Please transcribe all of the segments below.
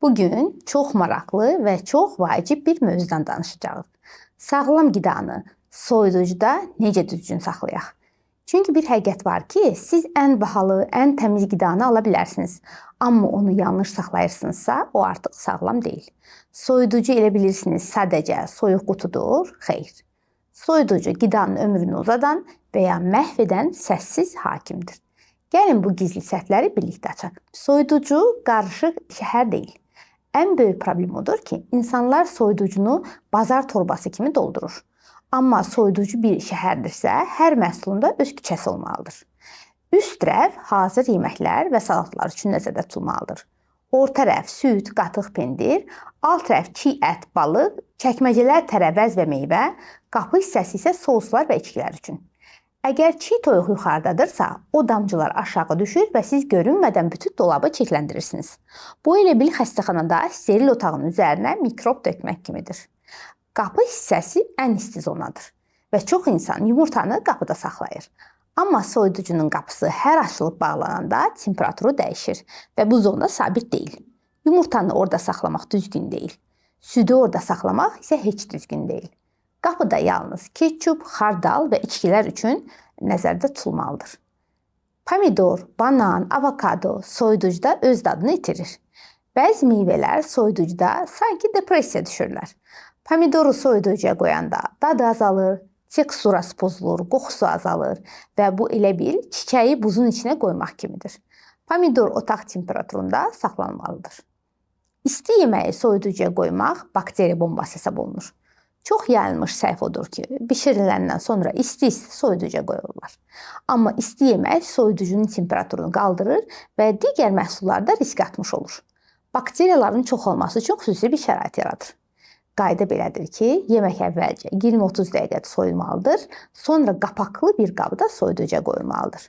Bugün çox maraqlı və çox vacib bir mövzudan danışacağıq. Sağlam qidanı soyuducuda necə düzgün saxlayaq? Çünki bir həqiqət var ki, siz ən bahalı, ən təmiz qidanı ala bilərsiniz. Amma onu yanlış saxlayırsınızsa, o artıq sağlam deyil. Soyuducu elə bilirsiniz sadəcə soyuq qutudur. Xeyr. Soyuducu qidanın ömrünü uzadan və ya məhv edən səssiz hakimdir. Gəlin bu gizli səhvləri birlikdə açaq. Soyuducu qarışıq şəhər deyil. Ən böyük problem odur ki, insanlar soyuducunu bazar torbası kimi doldurur. Amma soyuducu bir şəhərdirsə, hər məhsulunda öz küçəsi olmalıdır. Üst rəf hazır yeməklər və salatlar üçün nəzərdə tutulmalıdır. Orta rəf süd, qatıq pendir, alt rəf çiy ət, balıq, çəkməcələr tərəvəz və meyvə, qapı hissəsi isə soslar və içkilər üçün. Əgər çiy toyuq yuxarıdadırsa, o damcılar aşağı düşür və siz görünmədən bütün dolabı çirkləndirirsiniz. Bu elə bil xəstəxanada steril otağın üzərinə mikrob dökmək kimidir. Qapı hissəsi ən isti zonadır və çox insan yumurtanı qapıda saxlayır. Amma soyuducunun qapısı hər açılıb bağlananda temperaturu dəyişir və bu zona sabit deyil. Yumurtanı orada saxlamaq düzgün deyil. Südü orada saxlamaq isə heç düzgün deyil. Qapıda yalnız ketçup, xardal və içkilər üçün nəzərdə tutulmalıdır. Pomidor, banan, avokado soyuducuda öz dadını itirir. Bəzi meyvələr soyuducuda sanki depressiya düşürlər. Pomidoru soyuducuya qoyanda dadı azalır, teksturası pozulur, qoxusu azalır və bu elə bil çiçəyi buzun içinə qoymaq kimidir. Pomidor otaq temperaturunda saxlanmalıdır. İsti yeməyi soyuducuya qoymaq bakteriya bombası hesab olunur. Çox yayılmış səhv odur ki, bişiriləndən sonra isti-isti soyuducuya qoyurlar. Amma isti yemək soyuducunun temperaturunu qaldırır və digər məhsullarda risk atmış olur. Bakteriyaların çox olması üçün xüsusi bir şərait yaradır. Qayda belədir ki, yemək əvvəlcə 20-30 dəqiqə soyulmalıdır, sonra qapaqlı bir qabda soyuducuya qoyulmalıdır.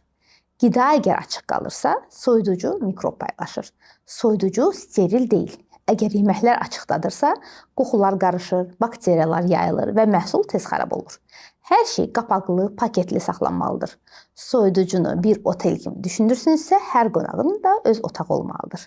Qida əgər açıq qalırsa, soyuducu mikrob paylaşır. Soyuducu steril deyil. Əgər yeməklər açıqdadırsa, qoxular qarışır, bakteriyalar yayılır və məhsul tez xarab olur. Hər şey qapaqlı, paketli saxlanmalıdır. Soyuducunu bir otel kimi düşünürsünüzsə, hər qonağının da öz otağı olmalıdır.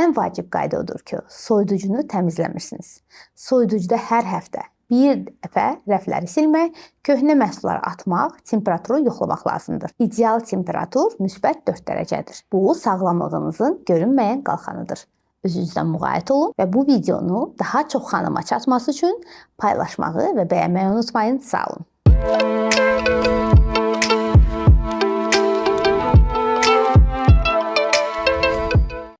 Ən vacib qayda odur ki, soyuducunu təmizləmirsiniz. Soyuducuda hər həftə bir dəfə rəfləri silmək, köhnə məhsulları atmaq, temperaturu yoxlamaq lazımdır. İdeal temperatur müsbət 4 dərəcədir. Bu, sağlamlığınızın görünməyən qalxanıdır. Özünüzdən müğayət olun və bu videonu daha çox xanıma çatması üçün paylaşmağı və bəyənməyi unutmayın. Sağ olun.